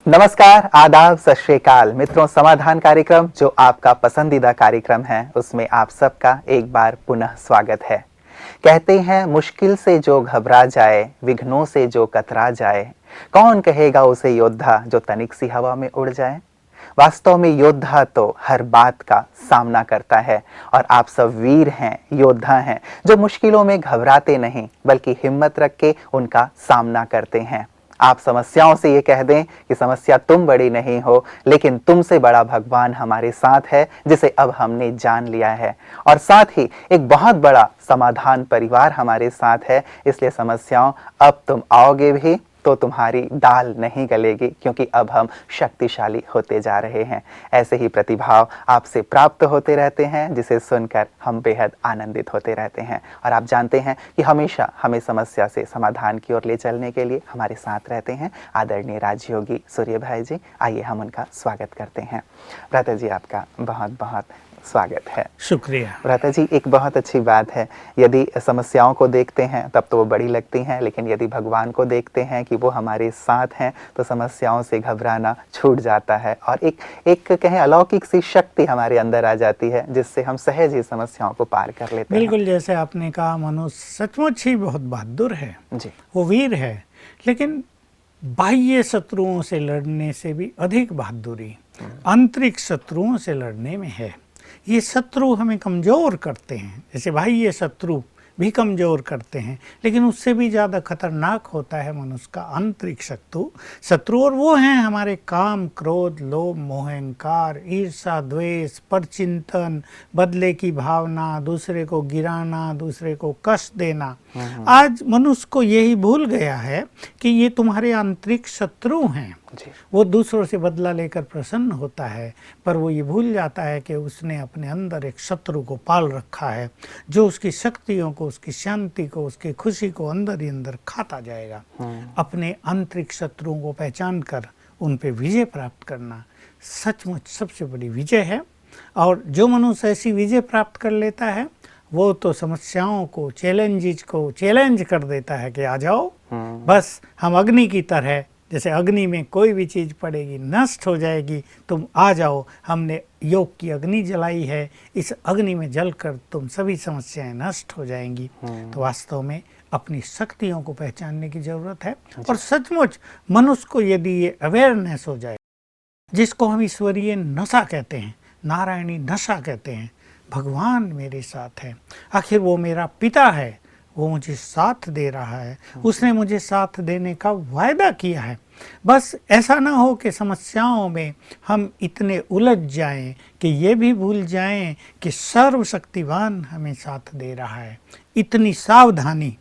नमस्कार, आदाब, सत श्री अकाल मित्रों। समाधान कार्यक्रम जो आपका पसंदीदा कार्यक्रम है उसमें आप सबका एक बार पुनः स्वागत है। कहते हैं मुश्किल से जो घबरा जाए, विघ्नों से जो कतरा जाए, कौन कहेगा उसे योद्धा जो तनिक सी हवा में उड़ जाए। वास्तव में योद्धा तो हर बात का सामना करता है और आप सब वीर हैं, योद्धा हैं जो मुश्किलों में घबराते नहीं बल्कि हिम्मत रख के उनका सामना करते हैं। आप समस्याओं से ये कह दें कि समस्या तुम बड़ी नहीं हो, लेकिन तुमसे बड़ा भगवान हमारे साथ है जिसे अब हमने जान लिया है, और साथ ही एक बहुत बड़ा समाधान परिवार हमारे साथ है। इसलिए समस्याओं, अब तुम आओगे भी तो तुम्हारी दाल नहीं गलेगी, क्योंकि अब हम शक्तिशाली होते जा रहे हैं। ऐसे ही प्रतिभाव आपसे प्राप्त होते रहते हैं जिसे सुनकर हम बेहद आनंदित होते रहते हैं। और आप जानते हैं कि हमेशा हमें समस्या से समाधान की ओर ले चलने के लिए हमारे साथ रहते हैं आदरणीय राजयोगी सूर्य भाई जी। आइए हम उनका स्वागत करते हैं। भ्राता जी, आपका बहुत बहुत स्वागत है। शुक्रिया। भ्राता जी, एक बहुत अच्छी बात है, यदि समस्याओं को देखते हैं तब तो वो बड़ी लगती हैं, लेकिन यदि भगवान को देखते हैं कि वो हमारे साथ हैं तो समस्याओं से घबराना छूट जाता है और एक कहें अलौकिक सी शक्ति हमारे अंदर आ जाती है जिससे हम सहज ही समस्याओं को पार कर लेते हैं। बिल्कुल, जैसे आपने कहा, मनुष्य सचमुच ही बहुत बहादुर है जी, वो वीर है, लेकिन बाह्य शत्रुओं से लड़ने से भी अधिक बहादुरी आंतरिक शत्रुओं से लड़ने में है। ये शत्रु हमें कमज़ोर करते हैं, जैसे बाह्य शत्रु भी कमज़ोर करते हैं, लेकिन उससे भी ज़्यादा खतरनाक होता है मनुष्य का आंतरिक शत्रु। और वो हैं हमारे काम, क्रोध, लोभ, मोह, अहंकार, ईर्ष्या, द्वेष, परचिंतन, बदले की भावना, दूसरे को गिराना, दूसरे को कष्ट देना। आज मनुष्य को यही भूल गया है कि ये तुम्हारे आंतरिक शत्रु हैं। वो दूसरों से बदला लेकर प्रसन्न होता है, पर वो ये भूल जाता है कि उसने अपने अंदर एक शत्रु को पाल रखा है जो उसकी शक्तियों को, उसकी शांति को, उसकी खुशी को अंदर ही अंदर खाता जाएगा। अपने आंतरिक शत्रुओं को पहचान कर उन पे विजय प्राप्त करना सचमुच सबसे बड़ी विजय है। और जो मनुष्य ऐसी विजय प्राप्त कर लेता है वो तो समस्याओं को, चैलेंजेस को चैलेंज कर देता है कि आ जाओ, बस हम अग्नि की तरह, जैसे अग्नि में कोई भी चीज़ पड़ेगी नष्ट हो जाएगी, तुम आ जाओ, हमने योग की अग्नि जलाई है, इस अग्नि में जलकर तुम सभी समस्याएं नष्ट हो जाएंगी। तो वास्तव में अपनी शक्तियों को पहचानने की ज़रूरत है। और सचमुच मनुष्य को यदि ये अवेयरनेस हो जाए, जिसको हम ईश्वरीय नशा कहते हैं, नारायणी नशा कहते हैं, भगवान मेरे साथ है, आखिर वो मेरा पिता है, वो मुझे साथ दे रहा है, उसने मुझे साथ देने का वायदा किया है। बस ऐसा ना हो कि समस्याओं में हम इतने उलझ जाएं कि ये भी भूल जाएं कि सर्वशक्तिवान हमें साथ दे रहा है। इतनी सावधानी,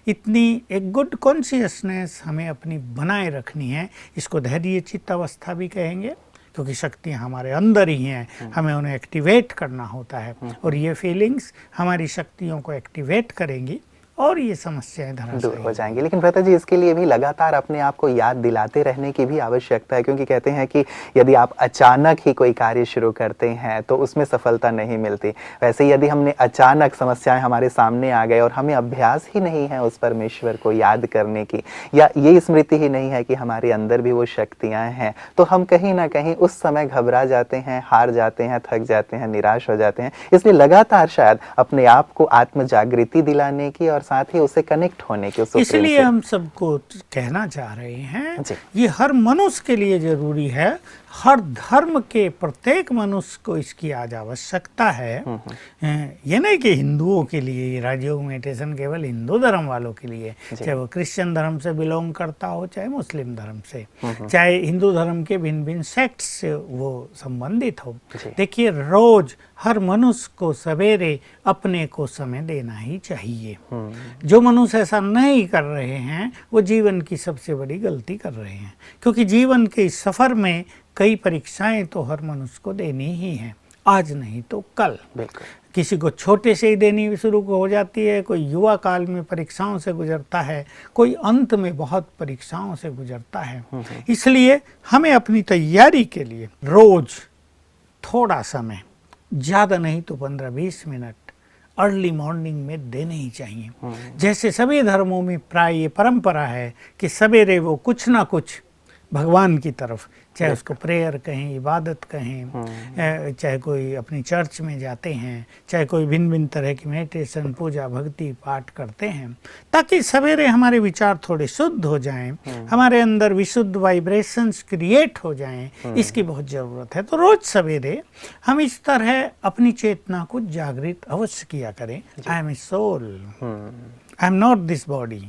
इतनी एक गुड कॉन्शियसनेस हमें अपनी बनाए रखनी है। इसको धैर्य चित्त अवस्था भी कहेंगे, क्योंकि शक्तियाँ हमारे अंदर ही हैं, हमें उन्हें एक्टिवेट करना होता है। और ये फीलिंग्स हमारी शक्तियों को एक्टिवेट करेंगी और ये समस्याएं दूर हो जाएंगी। लेकिन भ्राता जी, इसके लिए भी लगातार अपने आप को याद दिलाते रहने की भी आवश्यकता है, क्योंकि कहते हैं कि यदि आप अचानक ही कोई कार्य शुरू करते हैं तो उसमें सफलता नहीं मिलती। वैसे यदि हमने अचानक समस्याएं हमारे सामने आ गए और हमें अभ्यास ही नहीं है उस परमेश्वर को याद करने की, या ये स्मृति ही नहीं है कि हमारे अंदर भी वो शक्तियाँ हैं, तो हम कहीं ना कहीं उस समय घबरा जाते हैं, हार जाते हैं, थक जाते हैं, निराश हो जाते हैं। इसलिए लगातार शायद अपने आप को आत्म जागृति दिलाने की और साथ ही उसे कनेक्ट होने की, इसलिए हम सबको कहना चाह रहे हैं, ये हर मनुष्य के लिए जरूरी है, हर धर्म के प्रत्येक मनुष्य को इसकी आज आवश्यकता है। ये नहीं कि हिंदुओं के लिए राजयोग मेडिटेशन केवल हिंदू धर्म वालों के लिए, चाहे वो क्रिश्चियन धर्म से बिलोंग करता हो, चाहे मुस्लिम धर्म से, चाहे हिंदू धर्म के भिन्न भिन्न सेक्ट्स से वो संबंधित हो। देखिए, रोज हर मनुष्य को सवेरे अपने को समय देना ही चाहिए। जो मनुष्य ऐसा नहीं कर रहे हैं वो जीवन की सबसे बड़ी गलती कर रहे हैं, क्योंकि जीवन के इस सफर में कई परीक्षाएं तो हर मनुष्य को देनी ही हैं, आज नहीं तो कल। किसी को छोटे से ही देनी शुरू हो जाती है, कोई युवा काल में परीक्षाओं से गुजरता है, कोई अंत में बहुत परीक्षाओं से गुजरता है। इसलिए हमें अपनी तैयारी के लिए रोज थोड़ा समय, ज़्यादा नहीं तो 15-20 मिनट अर्ली मॉर्निंग में देने ही चाहिए। जैसे सभी धर्मों में प्राय ये परंपरा है कि सवेरे वो कुछ ना कुछ भगवान की तरफ, चाहे उसको प्रेयर कहें, इबादत कहें, चाहे कोई अपनी चर्च में जाते हैं, चाहे कोई भिन्न भिन्न तरह की मेडिटेशन, पूजा, भक्ति, पाठ करते हैं, ताकि सवेरे हमारे विचार थोड़े शुद्ध हो जाएं, हमारे अंदर विशुद्ध वाइब्रेशंस क्रिएट हो जाएं, इसकी बहुत ज़रूरत है। तो रोज़ सवेरे हम इस तरह अपनी चेतना को जागृत अवश्य किया करें। I am a soul, I am not this body,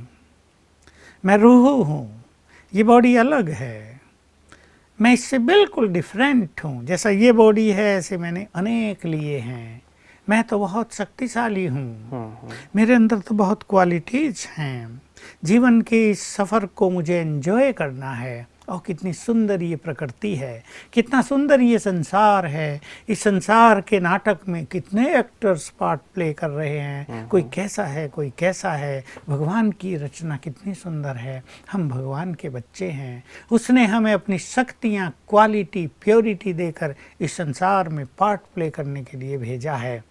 मैं रूह हूँ, ये बॉडी अलग है, मैं इससे बिल्कुल डिफरेंट हूँ। जैसा ये बॉडी है ऐसे मैंने अनेक लिए हैं, मैं तो बहुत शक्तिशाली हूँ, मेरे अंदर तो बहुत क्वालिटीज़ हैं। जीवन के इस सफ़र को मुझे एंजॉय करना है। और कितनी सुंदर ये प्रकृति है, कितना सुंदर ये संसार है। इस संसार के नाटक में कितने एक्टर्स पार्ट प्ले कर रहे हैं, कोई कैसा है, कोई कैसा है। भगवान की रचना कितनी सुंदर है। हम भगवान के बच्चे हैं, उसने हमें अपनी शक्तियाँ, क्वालिटी, प्योरिटी देकर इस संसार में पार्ट प्ले करने के लिए भेजा है।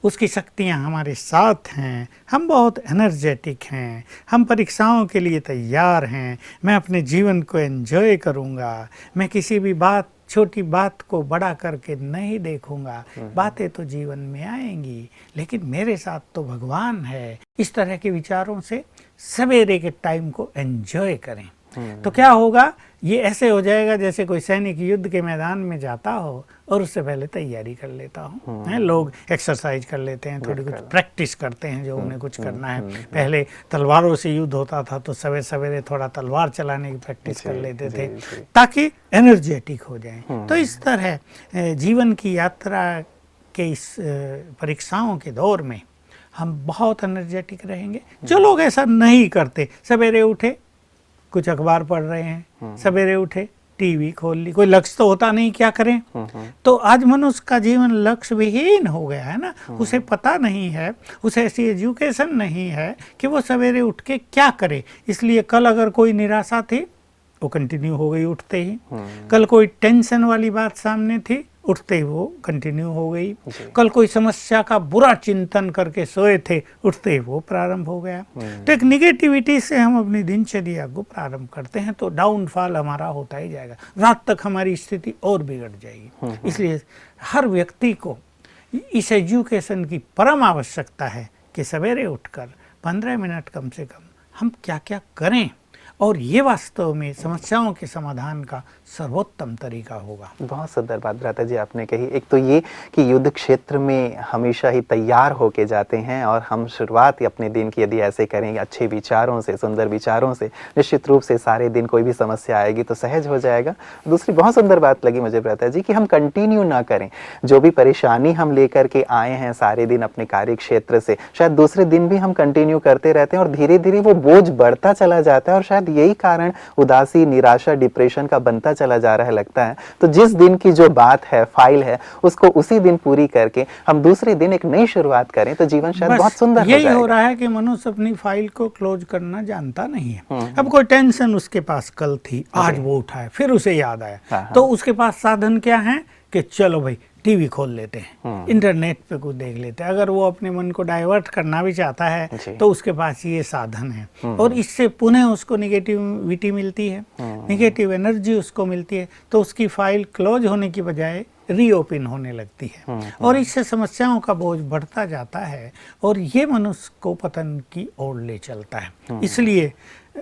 उसकी शक्तियाँ हमारे साथ हैं, हम बहुत एनर्जेटिक हैं, हम परीक्षाओं के लिए तैयार हैं। मैं अपने जीवन को एंजॉय करूँगा, मैं किसी भी बात, छोटी बात को बड़ा करके नहीं देखूँगा। बातें तो जीवन में आएंगी, लेकिन मेरे साथ तो भगवान है। इस तरह के विचारों से सवेरे के टाइम को एंजॉय करें, तो क्या होगा, ये ऐसे हो जाएगा जैसे कोई सैनिक युद्ध के मैदान में जाता हो और उससे पहले तैयारी कर लेता हो। हैं, लोग एक्सरसाइज कर लेते हैं, थोड़ी कुछ प्रैक्टिस करते हैं जो उन्हें कुछ करना है। पहले तलवारों से युद्ध होता था तो सवेरे सवेरे थोड़ा तलवार चलाने की प्रैक्टिस कर लेते थे ताकि एनर्जेटिक हो जाएं। तो इस तरह जीवन की यात्रा के इस परीक्षाओं के दौर में हम बहुत एनर्जेटिक रहेंगे। जो लोग ऐसा नहीं करते, सवेरे उठे कुछ अखबार पढ़ रहे हैं, सवेरे उठे टीवी खोल ली, कोई लक्ष्य तो होता नहीं, क्या करें। तो आज मनुष्य का जीवन लक्ष्य विहीन हो गया है ना। उसे पता नहीं है, उसे ऐसी एजुकेशन नहीं है कि वो सवेरे उठ के क्या करे। इसलिए कल अगर कोई निराशा थी वो कंटिन्यू हो गई उठते ही, कल कोई टेंशन वाली बात सामने थी उठते ही वो कंटिन्यू हो गई, कल कोई समस्या का बुरा चिंतन करके सोए थे उठते ही वो प्रारंभ हो गया। तो एक निगेटिविटी से हम अपनी दिनचर्या को प्रारंभ करते हैं तो डाउनफॉल हमारा होता ही जाएगा, रात तक हमारी स्थिति और बिगड़ जाएगी। इसलिए हर व्यक्ति को इस एजुकेशन की परम आवश्यकता है कि सवेरे उठकर 15 मिनट कम से कम हम क्या क्या करें, और ये वास्तव में समस्याओं के समाधान का सर्वोत्तम तरीका होगा। बहुत सुंदर बात भ्राता जी आपने कही। एक तो ये कि युद्ध क्षेत्र में हमेशा ही तैयार होके जाते हैं और हम शुरुआत अपने दिन की यदि ऐसे करेंगे अच्छे विचारों से, सुंदर विचारों से, निश्चित रूप से सारे दिन कोई भी समस्या आएगी तो सहज हो जाएगा। दूसरी बहुत सुंदर बात लगी मुझे भ्राता जी कि हम कंटिन्यू ना करें, जो भी परेशानी हम लेकर के आए हैं सारे दिन अपने कार्य क्षेत्र से, शायद दूसरे दिन भी हम कंटिन्यू करते रहते हैं और धीरे धीरे वो बोझ बढ़ता चला जाता है और शायद यही कारण उदासी, निराशा, डिप्रेशन का बनता चला जा रहा है लगता है। तो जिस दिन की जो बात है, फाइल है, उसको उसी दिन पूरी करके हम दूसरे दिन एक नई शुरुआत करें तो जीवन शायद बहुत सुंदर हो जाएगा। यही हो रहा है कि मनुष्य अपनी फाइल को क्लोज करना जानता नहीं है। अब कोई टेंशन उसके पास कल थी, आज वो उठाए, फिर उसे याद आया, तो उसके पास साधन क्या है कि चलो भाई टीवी खोल लेते हैं, इंटरनेट पे कुछ देख लेते हैं। अगर वो अपने मन को डाइवर्ट करना भी चाहता है तो उसके पास ये साधन है और इससे पुनः उसको निगेटिविटी मिलती है, निगेटिव एनर्जी उसको मिलती है, तो उसकी फाइल क्लोज होने की बजाय रीओपन होने लगती है और इससे समस्याओं का बोझ बढ़ता जाता है और ये मनुष्य को पतन की ओर ले चलता है। इसलिए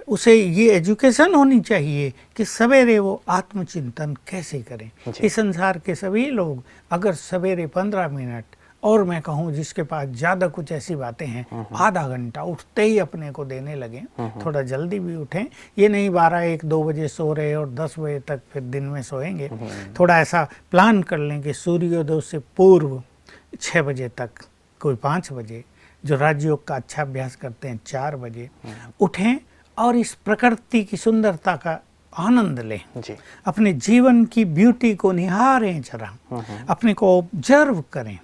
उसे ये एजुकेशन होनी चाहिए कि सवेरे वो आत्मचिंतन कैसे करें। इस संसार के सभी लोग अगर सवेरे 15 मिनट, और मैं कहूँ जिसके पास ज़्यादा कुछ ऐसी बातें हैं, आधा घंटा उठते ही अपने को देने लगें, थोड़ा जल्दी भी उठें, ये नहीं 12, 1, 2 बजे सो रहे और 10 बजे तक फिर दिन में सोएंगे। थोड़ा ऐसा प्लान कर लें कि सूर्योदय से पूर्व 6 बजे तक, कोई 5 बजे, जो राजयोग का अच्छा अभ्यास करते हैं 4 बजे उठें और इस प्रकृति की सुंदरता का आनंद लें जी। अपने जीवन की ब्यूटी को निहारें, जरा अपने को ऑब्जर्व करें,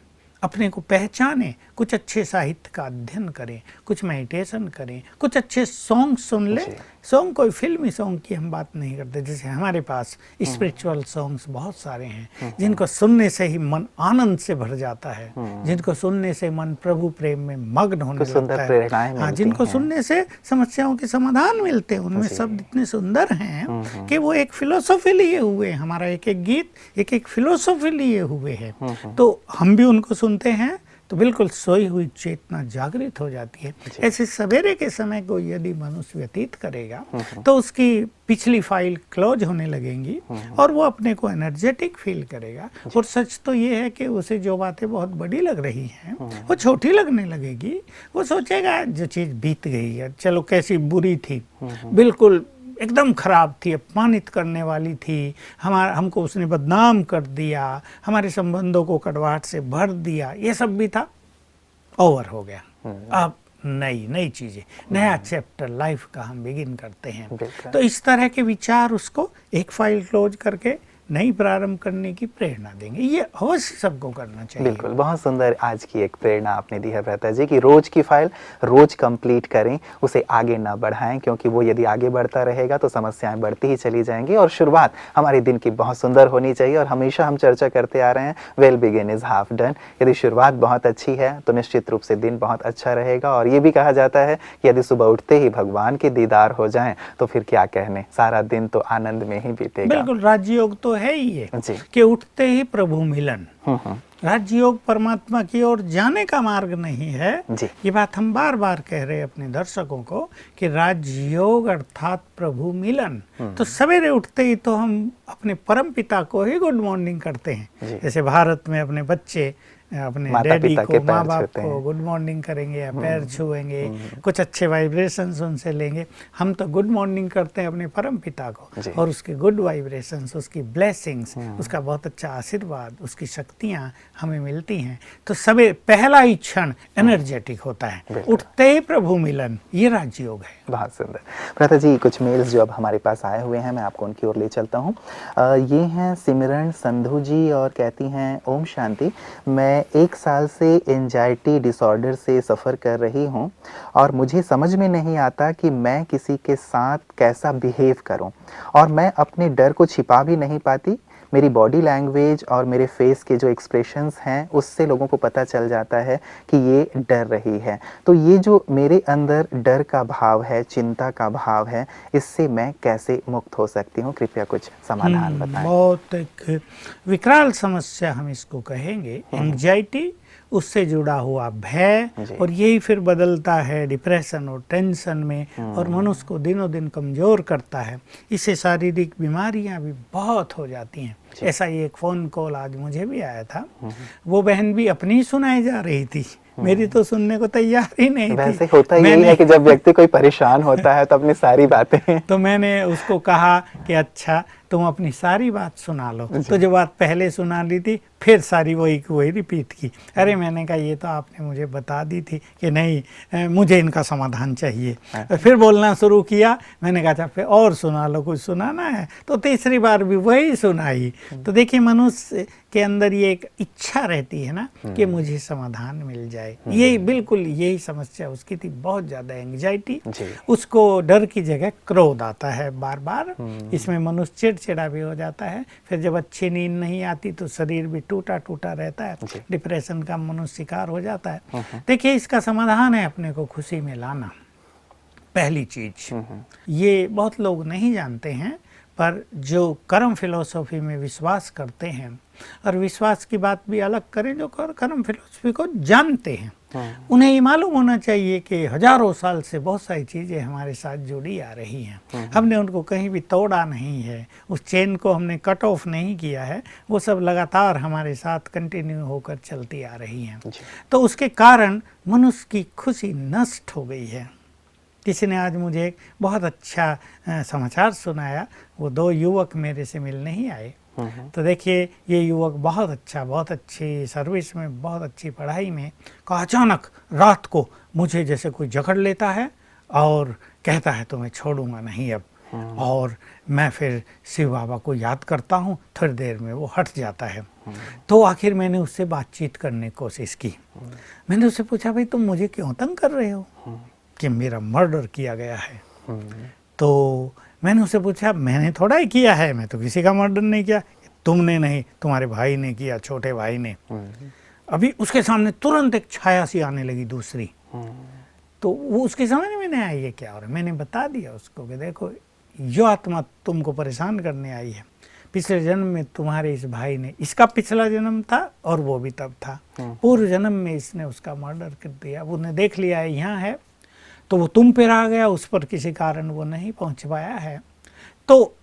अपने को पहचानें, कुछ अच्छे साहित्य का अध्ययन करें, कुछ मेडिटेशन करें, कुछ अच्छे सॉन्ग सुन लें, सॉन्ग कोई फिल्मी सॉन्ग की हम बात नहीं करते, जैसे हमारे पास स्पिरिचुअल सॉन्ग्स बहुत सारे हैं जिनको सुनने से ही मन आनंद से भर जाता है, जिनको सुनने से मन प्रभु प्रेम में मग्न होने लगता है। हाँ, जिनको सुनने से समस्याओं के समाधान मिलते हैं, उनमें शब्द इतने सुंदर हैं कि वो एक फिलोसॉफी लिए हुए हैं। हमारा एक एक गीत एक एक फिलोसॉफी लिए हुए है, तो हम भी उनको सुनते हैं तो बिल्कुल सोई हुई चेतना जागृत हो जाती है। ऐसे सवेरे के समय को यदि मनुष्य व्यतीत करेगा तो उसकी पिछली फाइल क्लोज होने लगेंगी और वो अपने को एनर्जेटिक फील करेगा। और सच तो ये है कि उसे जो बातें बहुत बड़ी लग रही हैं वो छोटी लगने लगेगी। वो सोचेगा जो चीज़ बीत गई है, चलो कैसी बुरी थी, बिल्कुल एकदम खराब थी, अपमानित करने वाली थी, हमको उसने बदनाम कर दिया, हमारे संबंधों को कड़वाहट से भर दिया, ये सब भी था, ओवर हो गया। अब नई चीजें, नया चैप्टर लाइफ का हम बिगिन करते हैं। तो इस तरह के विचार उसको एक फाइल क्लोज करके नई प्रारंभ करने की प्रेरणा देंगे। ये अवश्य सबको करना चाहिए। बिल्कुल, बहुत सुंदर आज की एक प्रेरणा आपने दी है भ्राता जी कि रोज की फाइल रोज कंप्लीट करें, उसे आगे ना बढ़ाएं, क्योंकि वो यदि आगे बढ़ता रहेगा तो समस्याएं बढ़ती ही चली जाएंगी। और शुरुआत हमारे दिन की बहुत सुंदर होनी चाहिए। और हमेशा हम चर्चा करते आ रहे हैं well begin is half done. यदि शुरुआत बहुत अच्छी है तो निश्चित रूप से दिन बहुत अच्छा रहेगा। और ये भी कहा जाता है कि यदि सुबह उठते ही भगवान के दीदार हो जाएं तो फिर क्या कहने, सारा दिन तो आनंद में ही बीतेगा। बिल्कुल, राजयोग तो है ही है कि उठते ही प्रभु मिलन। राजयोग परमात्मा की ओर जाने का मार्ग नहीं है। ये बात हम बार बार कह रहे हैं अपने दर्शकों को कि राजयोग अर्थात प्रभु मिलन। तो सवेरे उठते ही तो हम अपने परम पिता को ही गुड मॉर्निंग करते हैं। जैसे भारत में अपने बच्चे अपने डैडी को, माँ बाप को गुड मॉर्निंग करेंगे या पैर छुएंगे, कुछ अच्छे वाइब्रेशंस उनसे लेंगे। हम तो गुड मॉर्निंग करते हैं अपने परम पिता को, और उसके गुड वाइब्रेशंस, उसकी ब्लेसिंग्स, उसका बहुत अच्छा आशीर्वाद, उसकी शक्तियाँ हमें मिलती हैं। तो सबे पहला ही क्षण एनर्जेटिक होता है, उठते ही प्रभु मिलन, ये राजयोग है। बहुत सुंदर। भ्राता जी, कुछ मेल्स जो अब हमारे पास आए हुए हैं मैं आपको उनकी ओर ले चलता हूँ। ये हैं सिमरन संधू जी और कहती हैं ओम शांति, मैं 1 साल से एंजाइटी डिसऑर्डर से सफ़र कर रही हूँ और मुझे समझ में नहीं आता कि मैं किसी के साथ कैसा बिहेव करूँ, और मैं अपने डर को छिपा भी नहीं पाती। मेरी बॉडी लैंग्वेज और मेरे फेस के जो एक्सप्रेशंस हैं उससे लोगों को पता चल जाता है कि ये डर रही है। तो ये जो मेरे अंदर डर का भाव है, चिंता का भाव है, इससे मैं कैसे मुक्त हो सकती हूँ? कृपया कुछ समाधान बताएं। बहुत एक विकराल समस्या हम इसको कहेंगे, एंग्जाइटी, उससे जुड़ा हुआ भय, और यही फिर बदलता है डिप्रेशन और टेंशन में, और मनुष्य को दिनों दिन कमज़ोर करता है। इससे शारीरिक बीमारियां भी बहुत हो जाती हैं। ऐसा ही एक फ़ोन कॉल आज मुझे भी आया था। वो बहन भी अपनी सुनाई जा रही थी, मेरी तो सुनने को तैयार ही नहीं थी। वैसे होता यही है कि जब व्यक्ति कोई परेशान होता है तो अपनी सारी बातें तो मैंने उसको कहा कि अच्छा तुम अपनी सारी बात सुना लो। तो जो बात पहले सुना ली थी फिर सारी वही रिपीट की। अरे मैंने कहा ये तो आपने मुझे बता दी थी कि नहीं, मुझे इनका समाधान चाहिए। फिर बोलना शुरू किया, मैंने कहा अच्छा फिर और सुना लो, कुछ सुनाना है। तो तीसरी बार भी वही सुनाई। तो देखिए मनुष्य के अंदर ये एक इच्छा रहती है ना कि मुझे समाधान मिल जाए। यही बिल्कुल यही समस्या उसकी थी, बहुत ज़्यादा एंग्जाइटी। उसको डर की जगह क्रोध आता है बार बार। इसमें मनुष्य चिड़चिड़ा भी हो जाता है। फिर जब अच्छी नींद नहीं आती तो शरीर भी टूटा टूटा रहता है, डिप्रेशन का मनुष्य शिकार हो जाता है। देखिए इसका समाधान है अपने को खुशी में लाना। पहली चीज ये बहुत लोग नहीं जानते हैं, पर जो कर्म फिलॉसफी में विश्वास करते हैं, और विश्वास की बात भी अलग करें, जो कर्म फिलॉसफी को जानते हैं उन्हें ये मालूम होना चाहिए कि हजारों साल से बहुत सारी चीज़ें हमारे साथ जुड़ी आ रही हैं। हमने उनको कहीं भी तोड़ा नहीं है, उस चेन को हमने कट ऑफ नहीं किया है, वो सब लगातार हमारे साथ कंटिन्यू होकर चलती आ रही हैं। तो उसके कारण मनुष्य की खुशी नष्ट हो गई है। किसी ने आज मुझे एक बहुत अच्छा समाचार सुनाया। वो 2 युवक मेरे से मिलने ही आए। तो देखिए ये युवक बहुत अच्छी सर्विस में, बहुत अच्छी पढ़ाई में, का अचानक रात को मुझे जैसे कोई जकड़ लेता है और कहता है तो मैं छोड़ूंगा नहीं अब। और मैं फिर शिव बाबा को याद करता हूँ, थोड़ी देर में वो हट जाता है। तो आखिर मैंने उससे बातचीत करने की कोशिश की। मैंने उससे पूछा भाई तुम मुझे क्यों तंग कर रहे हो? कि मेरा मर्डर किया गया है। तो मैंने उससे पूछा, मैंने थोड़ा ही किया है, मैं तो किसी का मर्डर नहीं किया। तुमने नहीं, तुम्हारे भाई ने किया, छोटे भाई ने। अभी उसके सामने तुरंत एक छाया सी आने लगी दूसरी। तो वो उसके समझ में नहीं आई ये क्या हो रहा है। मैंने बता दिया उसको कि देखो, जो आत्मा तुमको परेशान करने आई है, पिछले जन्म में तुम्हारे इस भाई ने, इसका पिछला जन्म था और वो भी तब था, पूर्व जन्म में इसने उसका मर्डर कर दिया। वो ने देख लिया है यहाँ है, तो वो तुम पे आ गया, उस पर किसी कारण वो नहीं पहुंच पाया है। तो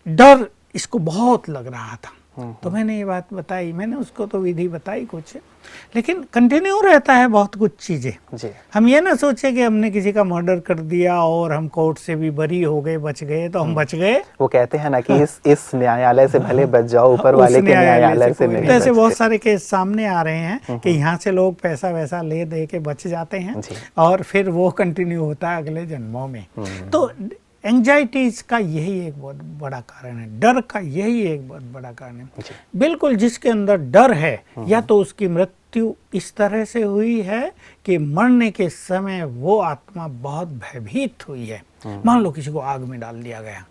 डर इसको बहुत लग रहा था। तो मैंने ये बात बताई, मैंने उसको तो विधि बताई कुछ, लेकिन कंटिन्यू रहता है बहुत कुछ चीजें। हम ये ना सोचे कि हमने किसी का मर्डर कर दिया और हम कोर्ट से भी बरी हो गए, बच गए, तो हम बच गए। वो कहते हैं ना कि इस न्यायालय से भले बच जाओ, ऊपर वाले के न्यायालय से नहीं। ऐसे बहुत सारे केस सामने आ रहे हैं कि यहाँ से लोग पैसा वैसा ले दे के बच जाते हैं और फिर वो कंटिन्यू होता है अगले जन्मों में। तो एंजाइटीज का यही एक बहुत बड़ा कारण है, डर का यही एक बहुत बड़ा कारण है। बिल्कुल, जिसके अंदर डर है, या तो उसकी मृत्यु इस तरह से हुई है कि मरने के समय वो आत्मा बहुत भयभीत हुई है। मान लो किसी को आग में डाल दिया गया,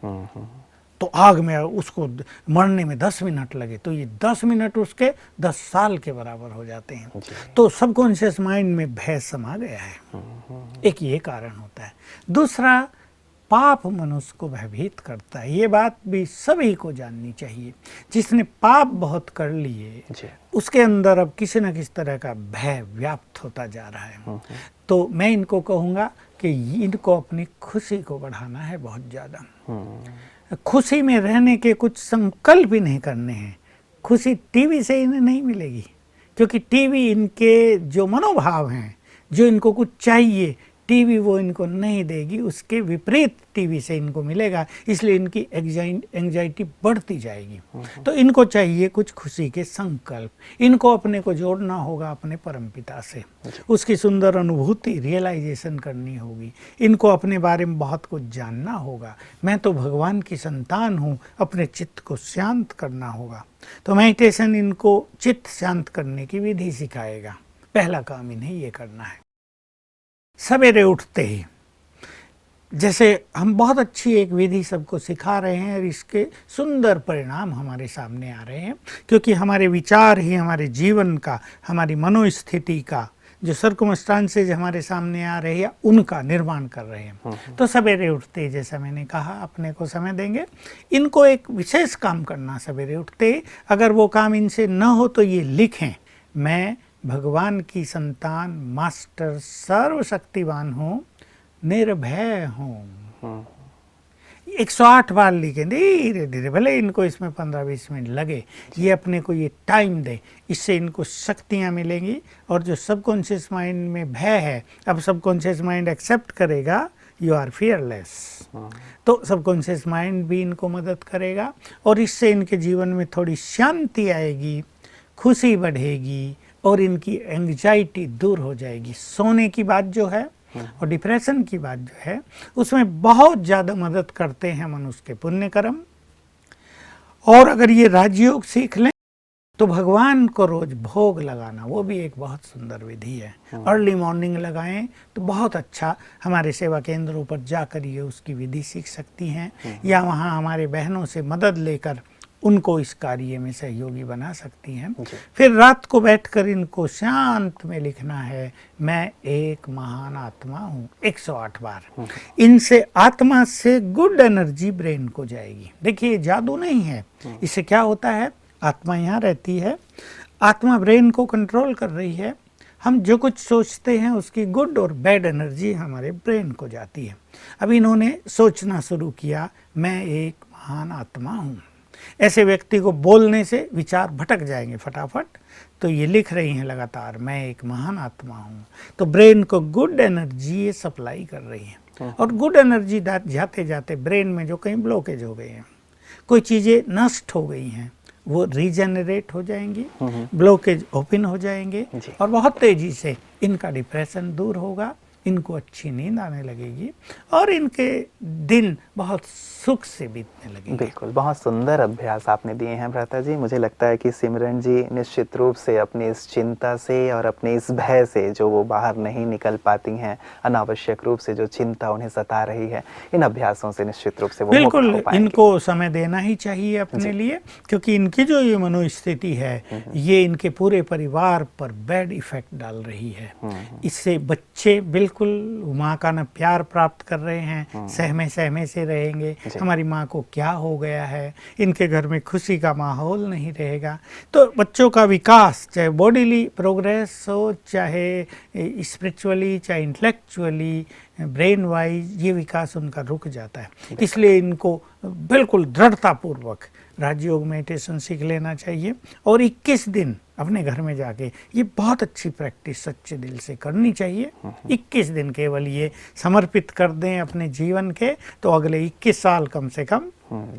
तो आग में उसको मरने में 10 मिनट लगे, तो ये 10 मिनट उसके 10 साल के बराबर हो जाते हैं। तो सबकॉन्शियस माइंड में भय समा गया है, एक ये कारण होता है। दूसरा, पाप मनुष्य को भयभीत करता है। ये बात भी सभी को जाननी चाहिए। जिसने पाप बहुत कर लिए, उसके अंदर अब किसी न किसी तरह का भय व्याप्त होता जा रहा है। तो मैं इनको कहूँगा कि इनको अपनी खुशी को बढ़ाना है बहुत ज़्यादा। खुशी में रहने के कुछ संकल्प ही नहीं करने हैं। खुशी टीवी से इन्हें नहीं मिलेगी, क्योंकि टीवी इनके जो मनोभाव हैं, जो इनको कुछ चाहिए, टीवी वो इनको नहीं देगी, उसके विपरीत टीवी से इनको मिलेगा। इसलिए इनकी एंजाइटी बढ़ती जाएगी। तो इनको चाहिए कुछ खुशी के संकल्प। इनको अपने को जोड़ना होगा अपने परमपिता से, उसकी सुंदर अनुभूति रियलाइजेशन करनी होगी। इनको अपने बारे में बहुत कुछ जानना होगा। मैं तो भगवान की संतान हूँ, अपने चित्त को शांत करना होगा। तो मेडिटेशन इनको चित्त शांत करने की विधि सिखाएगा। पहला काम इन्हें ये करना है, सवेरे उठते ही, जैसे हम बहुत अच्छी एक विधि सबको सिखा रहे हैं और इसके सुंदर परिणाम हमारे सामने आ रहे हैं, क्योंकि हमारे विचार ही हमारे जीवन का, हमारी मनोस्थिति का, जो सर्कमस्टांसेज हमारे सामने आ रहे हैं उनका निर्माण कर रहे हैं। तो सवेरे उठते ही, जैसा मैंने कहा, अपने को समय देंगे। इनको एक विशेष काम करना सवेरे उठते ही। अगर वो काम इनसे न हो तो ये लिखें, मैं भगवान की संतान, मास्टर, सर्वशक्तिवान हूँ, निर्भय हूँ। 108 बार लिखें, धीरे धीरे, भले इनको इसमें 15-20 मिनट लगे। ये अपने को ये टाइम दे, इससे इनको शक्तियाँ मिलेंगी। और जो सबकॉन्शियस माइंड में भय है, अब सबकॉन्शियस माइंड एक्सेप्ट करेगा यू आर फियरलेस, तो सबकॉन्शियस माइंड भी इनको मदद करेगा और इससे इनके जीवन में थोड़ी शांति आएगी, खुशी बढ़ेगी और इनकी एंग्जाइटी दूर हो जाएगी। सोने की बात जो है और डिप्रेशन की बात जो है, उसमें बहुत ज़्यादा मदद करते हैं मनुष्य के पुण्य कर्म। और अगर ये राजयोग सीख लें तो भगवान को रोज भोग लगाना, वो भी एक बहुत सुंदर विधि है। अर्ली मॉर्निंग लगाएं तो बहुत अच्छा। हमारे सेवा केंद्रों पर जाकर ये उसकी विधि सीख सकती हैं, या वहाँ हमारे बहनों से मदद लेकर उनको इस कार्य में सहयोगी बना सकती हैं। फिर रात को बैठकर इनको शांत में लिखना है, मैं एक महान आत्मा हूँ, 108 बार। इनसे आत्मा से गुड एनर्जी ब्रेन को जाएगी। देखिए, जादू नहीं है। इससे क्या होता है, आत्मा यहाँ रहती है, आत्मा ब्रेन को कंट्रोल कर रही है। हम जो कुछ सोचते हैं उसकी गुड और बैड एनर्जी हमारे ब्रेन को जाती है। अब इन्होंने सोचना शुरू किया, मैं एक महान आत्मा हूँ। ऐसे व्यक्ति को बोलने से विचार भटक जाएंगे फटाफट, तो ये लिख रही हैं लगातार, मैं एक महान आत्मा हूँ। तो ब्रेन को गुड एनर्जी ये सप्लाई कर रही है। और गुड एनर्जी जाते जाते ब्रेन में जो कहीं ब्लॉकेज हो गए हैं, कोई चीज़ें नष्ट हो गई हैं, वो रीजनरेट हो जाएंगी, ब्लॉकेज ओपन हो जाएंगे और बहुत तेज़ी से इनका डिप्रेशन दूर होगा इनको अच्छी नींद आने लगेगी और इनके दिन बहुत सुख से बीतने लगेंगे। बिल्कुल, बहुत सुंदर अभ्यास आपने दिए हैं भ्राता जी। मुझे लगता है कि सिमरन जी निश्चित रूप से अपनी इस चिंता से और अपने इस भय से जो वो बाहर नहीं निकल पाती हैं, अनावश्यक रूप से जो चिंता उन्हें सता रही है, इन अभ्यासों से निश्चित रूप से वो मुक्त बिल्कुल हो पाएंगी। इनको समय देना ही चाहिए अपने लिए, क्योंकि इनकी जो ये मनोस्थिति है ये इनके पूरे परिवार पर बैड इफेक्ट डाल रही है। इससे बच्चे बिल्कुल माँ का न प्यार प्राप्त कर रहे हैं, सहमे सहमे से रहेंगे, हमारी माँ को क्या हो गया है, इनके घर में खुशी का माहौल नहीं रहेगा। तो बच्चों का विकास चाहे बॉडीली प्रोग्रेस हो, चाहे स्पिरिचुअली, चाहे इंटेलेक्चुअली, ब्रेन वाइज, ये विकास उनका रुक जाता है। इसलिए इनको बिल्कुल दृढ़तापूर्वक राजयोग मेडिटेशन सीख लेना चाहिए और 21 दिन अपने घर में जाके ये बहुत अच्छी प्रैक्टिस सच्चे दिल से करनी चाहिए। 21 दिन केवल ये समर्पित कर दें अपने जीवन के, तो अगले 21 साल कम से कम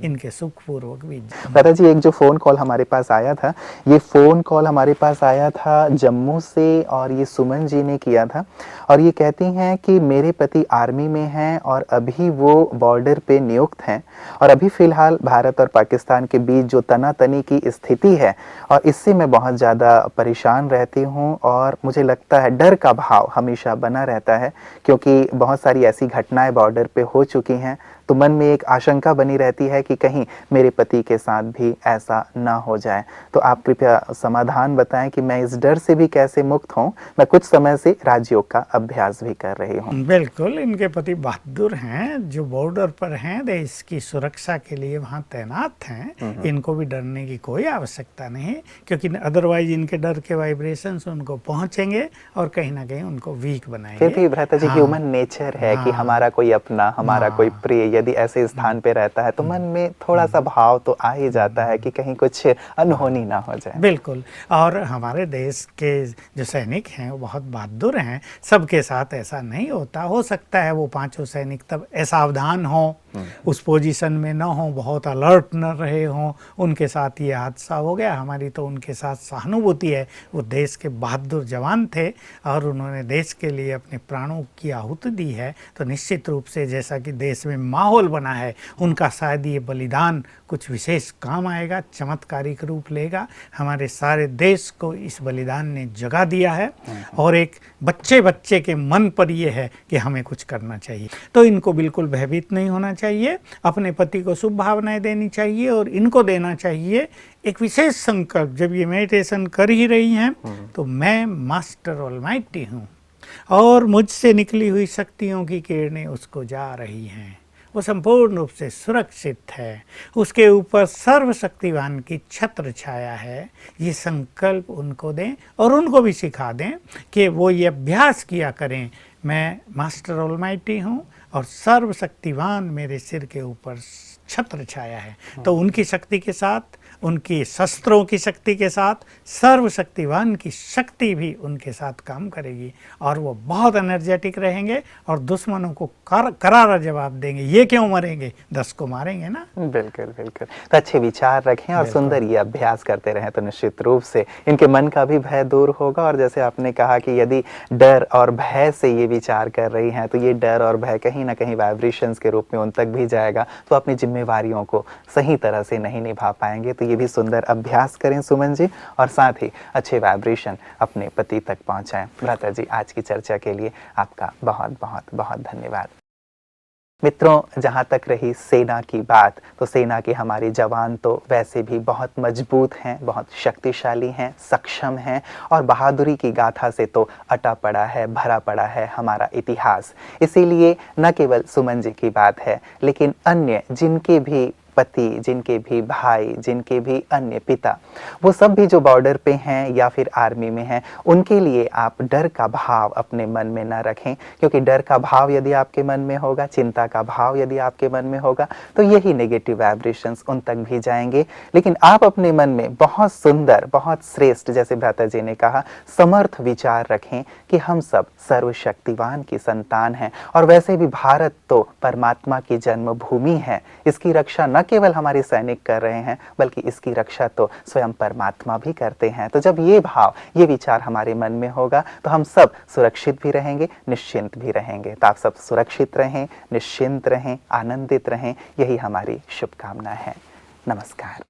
इनके सुखपूर्वक बीत जाए। दादा जी, एक जो फ़ोन कॉल हमारे पास आया था, ये फ़ोन कॉल हमारे पास आया था जम्मू से और ये सुमन जी ने किया था और ये कहती हैं कि मेरे पति आर्मी में हैं और अभी वो बॉर्डर पे नियुक्त हैं और अभी फ़िलहाल भारत और पाकिस्तान के बीच जो तनातनी की स्थिति है और इससे मैं बहुत ज़्यादा परेशान रहती हूँ और मुझे लगता है डर का भाव हमेशा बना रहता है, क्योंकि बहुत सारी ऐसी घटनाएं बॉर्डर पे हो चुकी हैं। तो मन में एक आशंका बनी रहती है कि कहीं मेरे पति के साथ भी ऐसा ना हो जाए। तो आप कृपया समाधान बताएं कि मैं इस डर से भी कैसे मुक्त हूं। मैं कुछ समय से राजयोग का अभ्यास भी कर रही हूं। बिल्कुल, इनके पति बहादुर हैं, जो बॉर्डर पर हैं, देश की सुरक्षा के लिए वहां तैनात हैं। इनको भी डरने की कोई आवश्यकता नहीं, क्योंकि अदरवाइज इनके डर के वाइब्रेशंस उनको पहुंचेंगे और कहीं ना कहीं उनको वीक बनाएंगे। फिर भी भ्राता जी, ह्यूमन नेचर है कि हमारा कोई अपना, हमारा कोई प्रिय यदि ऐसे स्थान पे रहता है तो मन में थोड़ा सा भाव तो आ ही जाता है कि कहीं कुछ अनहोनी ना हो जाए। बिल्कुल, और हमारे देश के जो सैनिक हैं वो बहुत बहादुर हैं। सबके साथ ऐसा नहीं होता, हो सकता है वो पांचों सैनिक तब असावधान हों, उस पोजीशन में न हो, बहुत अलर्ट न रहे हों, उनके साथ ये हादसा हो गया। हमारी तो उनके साथ सहानुभूति है। वो देश के बहादुर जवान थे और उन्होंने देश के लिए अपने प्राणों की आहुति दी है। तो निश्चित रूप से जैसा कि देश में माहौल बना है, उनका शायद ये बलिदान कुछ विशेष काम आएगा, चमत्कारिक रूप लेगा। हमारे सारे देश को इस बलिदान ने जगा दिया है और एक बच्चे बच्चे के मन पर यह है कि हमें कुछ करना चाहिए। तो इनको बिल्कुल भयभीत नहीं होना चाहिए, अपने पति को शुभ भावनाएं देनी चाहिए और इनको देना चाहिए एक विशेष संकल्प। जब ये मेडिटेशन कर ही रही हैं तो मैं मास्टर ऑलमाइटी हूँ और मुझसे निकली हुई शक्तियों की किरणें उसको जा रही हैं, वो संपूर्ण रूप से सुरक्षित है, उसके ऊपर सर्वशक्तिवान की छत्र छाया है। ये संकल्प उनको दें और उनको भी सिखा दें कि वो ये अभ्यास किया करें, मैं मास्टर ऑलमाइटी हूँ और सर्वशक्तिवान मेरे सिर के ऊपर छत्र छाया है। तो उनकी शक्ति के साथ, उनकी शस्त्रों की शक्ति के साथ, सर्वशक्तिवान की शक्ति भी उनके साथ काम करेगी और वो बहुत एनर्जेटिक रहेंगे और दुश्मनों को करारा जवाब देंगे। ये क्यों मरेंगे, 10 को मारेंगे ना। बिल्कुल बिल्कुल। तो अच्छे विचार रखें और सुंदर ये अभ्यास करते रहें तो निश्चित रूप से इनके मन का भी भय दूर होगा। और जैसे आपने कहा कि यदि डर और भय से ये विचार कर रही हैं तो ये डर और भय कहीं ना कहीं वाइब्रेशंस के रूप में उन तक भी जाएगा, तो अपनी जिम्मेवारियों को सही तरह से नहीं निभा पाएंगे। तो ये भी सुंदर अभ्यास करें सुमन जी, और साथ ही अच्छे वाइब्रेशन अपने पति तक पहुंचाएं। भ्राता जी, आज की चर्चा के लिए आपका बहुत बहुत बहुत धन्यवाद। मित्रों, जहाँ तक रही सेना की बात, तो सेना के हमारे जवान तो वैसे भी बहुत मजबूत हैं, बहुत शक्तिशाली हैं, सक्षम हैं और बहादुरी की गाथा से तो अटा पड़ा है, भरा पड़ा है हमारा इतिहास। इसीलिए न केवल सुमन जी की बात है, लेकिन अन्य जिनके भी पति, जिनके भी भाई, जिनके भी अन्य पिता, वो सब भी जो बॉर्डर पे हैं या फिर आर्मी में हैं, उनके लिए आप डर का भाव अपने मन में न रखें। क्योंकि डर का भाव यदि आपके मन में होगा, चिंता का भाव यदि आपके मन में होगा, तो यही नेगेटिव वाइब्रेशंस उन तक भी जाएंगे। लेकिन आप अपने मन में बहुत सुंदर, बहुत श्रेष्ठ, जैसे भ्राता जी ने कहा, समर्थ विचार रखें कि हम सब सर्वशक्तिवान की संतान हैं और वैसे भी भारत तो परमात्मा की जन्मभूमि है। इसकी रक्षा न केवल हमारे सैनिक कर रहे हैं बल्कि इसकी रक्षा तो स्वयं परमात्मा भी करते हैं। तो जब ये भाव, ये विचार हमारे मन में होगा तो हम सब सुरक्षित भी रहेंगे, निश्चिंत भी रहेंगे। तो आप सब सुरक्षित रहें, निश्चिंत रहें, आनंदित रहें, यही हमारी शुभकामना है। नमस्कार।